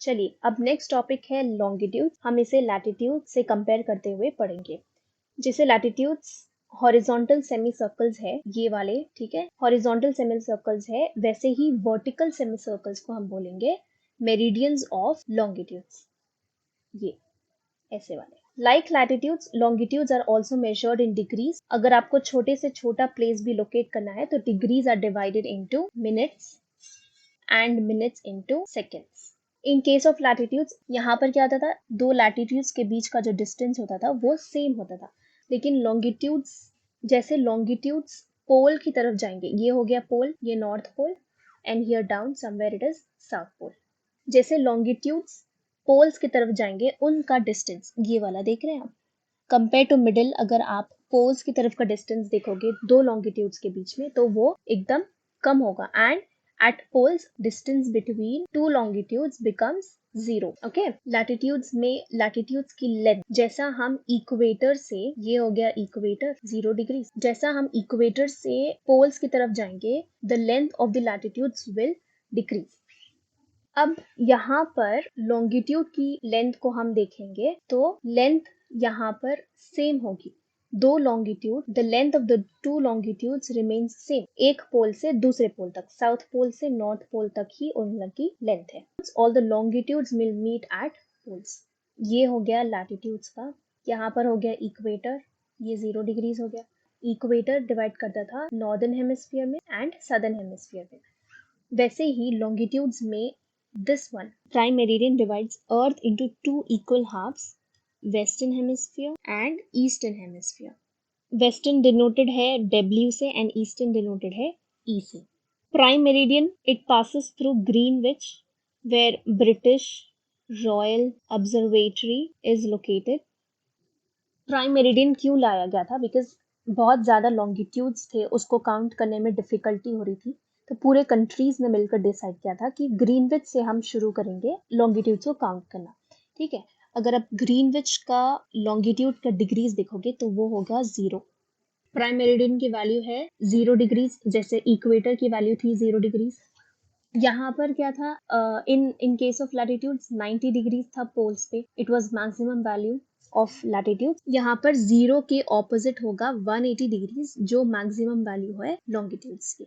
चलिए अब next topic है लॉन्गिट्यूड। हम इसे लैटिट्यूड से कंपेयर करते हुए पढ़ेंगे। जैसे लैटिट्यूड्स हॉरिजॉन्टल सेमी सर्कल्स है, ये वाले, ठीक है, हॉरिजॉन्टल सेमी सर्कल्स है, वैसे ही वर्टिकल सेमी सर्कल्स को हम बोलेंगे मेरिडियंस ऑफ लॉन्गिट्यूड्स, ये ऐसे वाले। Like latitudes, longitudes are also measured in degrees. अगर आपको छोटे से छोटा प्लेस भी लोकेट करना है तो degrees are divided into minutes and minutes into seconds. In case of latitudes, यहाँ पर क्या होता था, दो लैटिट्यूड्स के बीच का जो डिस्टेंस होता था वो सेम होता था, लेकिन लॉन्गिट्यूड्स, जैसे लॉन्गिट्यूड्स पोल की तरफ जाएंगे, ये हो गया पोल, ये north pole, and here down somewhere it is south pole. जैसे लॉन्गिट्यूड्स पोल्स की तरफ जाएंगे, उनका डिस्टेंस ये वाला देख रहे हैं आप, कंपेयर टू मिडिल। अगर आप पोल्स की तरफ का डिस्टेंस देखोगे दो लॉन्गिट्यूड्स के बीच में, तो वो एकदम कम होगा, and at poles distance between two longitudes becomes 0. Okay, latitudes में लैटिट्यूड्स की लेंथ, जैसा हम इक्वेटर से, ये हो गया इक्वेटर 0 डिग्री, जैसा हम इक्वेटर से पोल्स की तरफ जाएंगे the length of the latitudes will decrease. अब यहाँ पर लॉन्गिट्यूड की लेंथ को हम देखेंगे तो लेंथ यहाँ पर सेम होगी, दो longitude, the length of the two longitudes remains same, एक पोल से दूसरे पोल तक, साउथ पोल से नॉर्थ पोल तक ही उनकी लेंथ है। All the longitudes will meet at poles. ये हो गया लैटिट्यूड्स का। यहाँ पर हो गया इक्वेटर, ये 0 डिग्रीज हो गया। इक्वेटर डिवाइड करता था नॉर्दर्न हेमिस्फीयर में एंड सदर्न हेमिस्फीयर में, वैसे ही लॉन्गिट्यूड्स में this one, prime meridian divides earth into two equal halves, western hemisphere and eastern hemisphere. western denoted है W से and eastern denoted है E से। prime meridian, it passes through Greenwich where British Royal Observatory is located. prime meridian क्यों लाया गया था, because बहुत ज़्यादा लॉन्गिट्यूड्स थे, उसको काउंट करने में डिफिकल्टी हो रही थी, तो पूरे कंट्रीज ने मिलकर डिसाइड किया था कि ग्रीनविच से हम शुरू करेंगे लॉन्गिट्यूड्स को काउंट करना। ठीक है, अगर आप ग्रीनविच का लॉन्गिट्यूड का डिग्रीज देखोगे तो वो होगा 0। प्राइम मेरिडियन की वैल्यू है 0 डिग्रीज, जैसे इक्वेटर की वैल्यू थी 0 डिग्रीज। यहाँ पर क्या था, in case of latitudes 90 degrees था पोल्स पे, it was maximum value of latitude. यहाँ पर 0 के ऑपोजिट होगा 180 डिग्रीज, जो मैक्सिमम वैल्यू है लॉन्गिट्यूड्स की।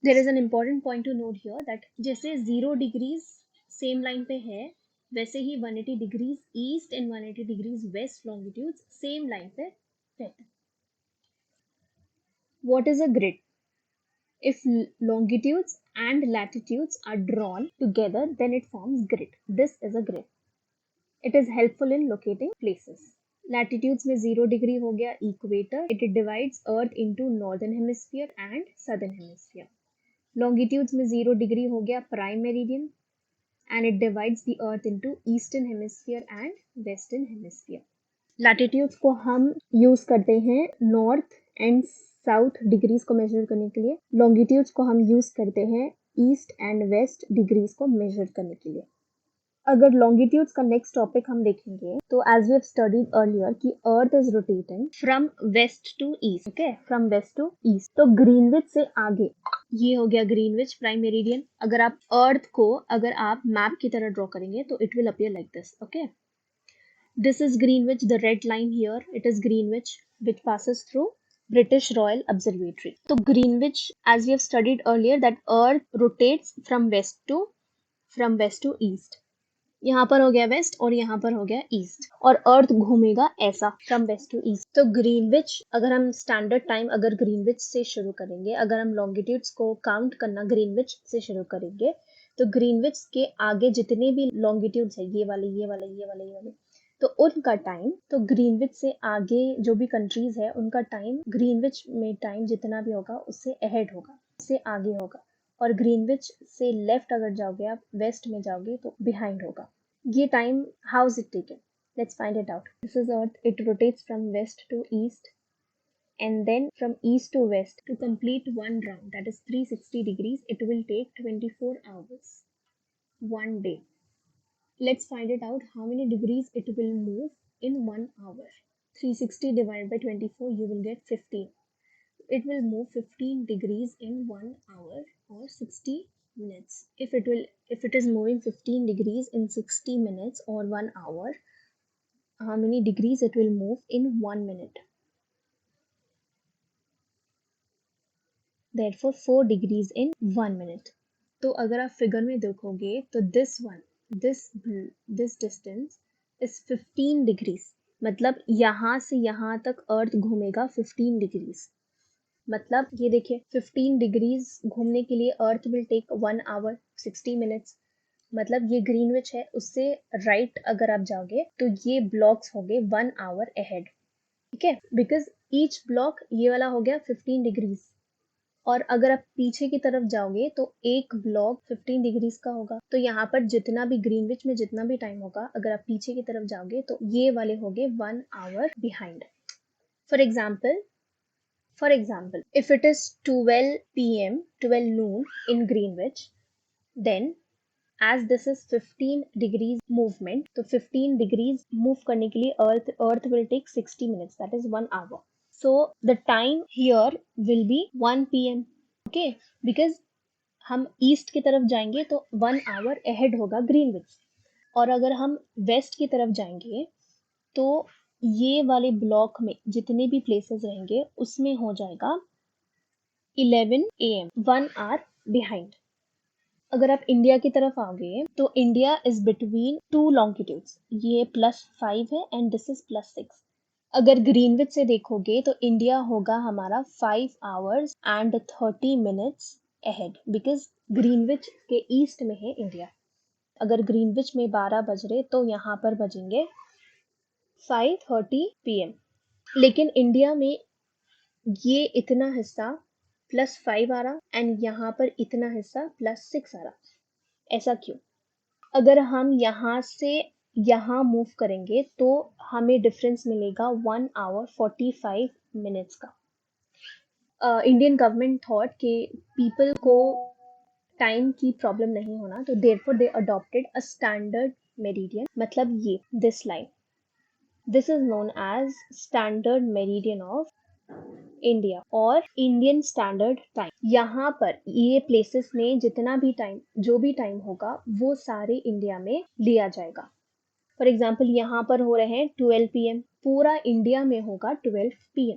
There is an important point to note here that जैसे 0 डिग्रीज सेम लाइन पे है, वैसे ही 180 degrees east and 180 degrees west longitudes same line पे रहते हैं। What is a grid? If longitudes and latitudes are drawn together, then it forms grid. This is a grid. It is helpful in locating places. Latitudes में 0 degree हो गया equator. It divides Earth into northern hemisphere and southern hemisphere. Longitudes में 0 degree हो गया prime meridian, and it divides the Earth into eastern hemisphere and western hemisphere. Latitudes को हम use करते हैं नॉर्थ एंड साउथ डिग्रीज को major करने के लिए, लॉन्गिट्यूड्स को हम यूज करते हैं ईस्ट एंड वेस्ट डिग्रीज को मेजर करने के लिए। अगर लॉन्गिट्यूड्स का नेक्स्ट टॉपिक हम देखेंगे तो as we have studied earlier कि earth is rotating from west to east, okay, from west to east. तो ग्रीनविच से आगे, ये हो गया ग्रीनविच प्राइम मेरिडियन। अगर आप अर्थ को अगर आप मैप की तरह ड्रॉ करेंगे तो it will appear like this, okay. This is Greenwich, the red line here, it is Greenwich, which passes through British Royal Observatory. So Greenwich, as we have studied earlier, that Earth rotates from west to east. यहाँ पर हो गया waste और यहाँ पर हो गया east, और अर्थ घूमेगा ऐसा फ्रॉम वेस्ट टू ईस्ट। तो ग्रीनविच, अगर हम स्टैंडर्ड टाइम अगर ग्रीनविच से शुरू करेंगे, अगर हम लॉन्गिट्यूड्स को काउंट करना ग्रीनविच से शुरू करेंगे, तो ग्रीनविच के आगे जितने भी लॉन्गिट्यूड्स है, ये वाले ये वाले ये वाले ये वाले, तो उनका टाइम, तो ग्रीनविच से आगे जो भी कंट्रीज है उनका टाइम, ग्रीनविच में टाइम जितना भी होगा उससे अहेड होगा, उससे आगे होगा, और ग्रीनविच से लेफ्ट अगर जाओगे आप, वेस्ट में जाओगे तो बिहाइंड होगा। ये time how is it taken, let's find it out. This is earth, it rotates from west to east and then from east to west. To complete one round, that is 360 degrees, it will take 24 hours, one day. Let's find it out how many degrees it will move in 1 hour. 360 divided by 24, you will get 15. It will move 15 degrees in 1 hour, or 60 minutes. If it is moving 15 degrees in 60 minutes or 1 hour, how many degrees it will move in 1 minute? Therefore 4 degrees in 1 minute. तो अगर आप figure में देखोगे तो this distance is 15 degrees, मतलब यहाँ से यहाँ तक अर्थ घूमेगा 15 डिग्रीज। मतलब ये देखिए 15 डिग्रीज घूमने के लिए earth will take 1 hour 60 minutes. मतलब ये ग्रीनविच है, उससे राइट अगर आप जाओगे तो ये ब्लॉक्स हो गए 1 hour ahead, ठीक है, बिकॉज ईच ब्लॉक ये वाला हो गया 15 डिग्रीज। और अगर आप पीछे की तरफ जाओगे तो एक ब्लॉक 15 डिग्रीज का होगा, तो यहाँ पर जितना भी ग्रीनविच में जितना भी टाइम होगा, अगर आप पीछे की तरफ जाओगे तो ये वाले हो गए 1 hour behind. For example, if it is 12 p.m., 12 noon in Greenwich, then as this is 15 degrees movement, तो 15 degrees move करने के लिए earth will take 60 minutes, that is 1 hour. So the time here will be 1 p.m. Okay, because हम east की तरफ जाएंगे तो 1 hour ahead होगा ग्रीनविच, और अगर हम वेस्ट की तरफ जाएंगे तो ये वाले ब्लॉक में जितने भी प्लेसेस रहेंगे उसमें हो जाएगा 11 AM, 1 hour बिहाइंड। अगर आप इंडिया की तरफ आओगे तो India is between two longitudes, ये +5 है एंड दिस इज +6। अगर ग्रीनविच से देखोगे तो इंडिया होगा हमारा 5 hours and 30 minutes ahead, because Greenwich के ईस्ट में है इंडिया। अगर ग्रीनविच में 12 बज रहे तो यहाँ पर बजेंगे 5:30 PM। लेकिन इंडिया में ये इतना हिस्सा +5 आ रहा एंड यहाँ पर इतना हिस्सा +6 आ रहा, ऐसा क्यों? अगर हम यहाँ से यहाँ मूव करेंगे तो हमें डिफरेंस मिलेगा 1 hour 45 minutes का। इंडियन गवर्नमेंट थॉट कि पीपल को टाइम की प्रॉब्लम नहीं होना, तो therefore they adopted a standard meridian, मतलब ये this line, this is known as standard meridian of India और इंडियन स्टैंडर्ड टाइम। यहाँ पर ये प्लेसेस में जितना भी टाइम, जो भी टाइम होगा वो सारे इंडिया में लिया जाएगा। फॉर एग्जाम्पल यहाँ पर हो रहे हैं 12 PM, पूरा इंडिया में होगा 12 PM।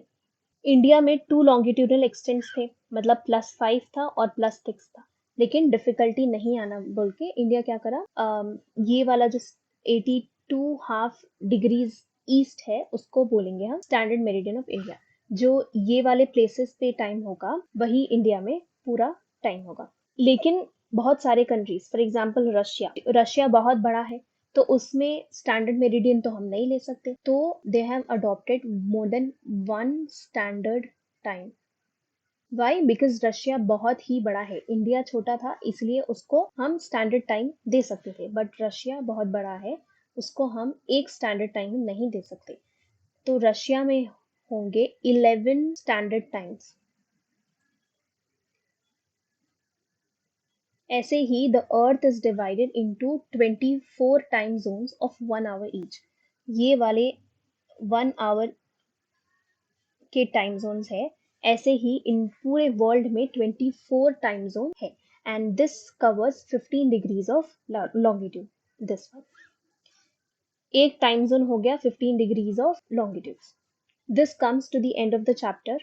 इंडिया में 2 लॉन्गिट्यूडनल एक्सटेंट्स थे, मतलब +5 था और +6 था, लेकिन डिफिकल्टी नहीं आना बोल के इंडिया क्या करा, ये वाला जो 82.5 डिग्रीज ईस्ट है उसको बोलेंगे हम स्टैंडर्ड मेरिडियन ऑफ इंडिया। जो ये वाले प्लेसेस पे टाइम होगा वही इंडिया में पूरा टाइम होगा। लेकिन बहुत सारे कंट्रीज, फॉर एग्जाम्पल रशिया बहुत बड़ा है, तो उसमें स्टैंडर्ड मेरिडियन तो हम नहीं ले सकते, तो they have adopted more than 1 standard time. Why? Because Russia बहुत ही बड़ा है, इंडिया छोटा था इसलिए उसको हम स्टैंडर्ड टाइम दे सकते थे, बट रशिया बहुत बड़ा है, उसको हम एक स्टैंडर्ड टाइम नहीं दे सकते। तो रशिया में होंगे 11 स्टैंडर्ड टाइम्स। ऐसे ही the earth is divided into 24 time zones of 1 hour each. ये वाले 1 hour के टाइम जोन्स है, ऐसे ही इन पूरे वर्ल्ड में 24 टाइम जोन है, and this covers 15 degrees of longitude. This one एक टाइम जोन हो गया 15 degrees of longitude. This comes to the end of the chapter.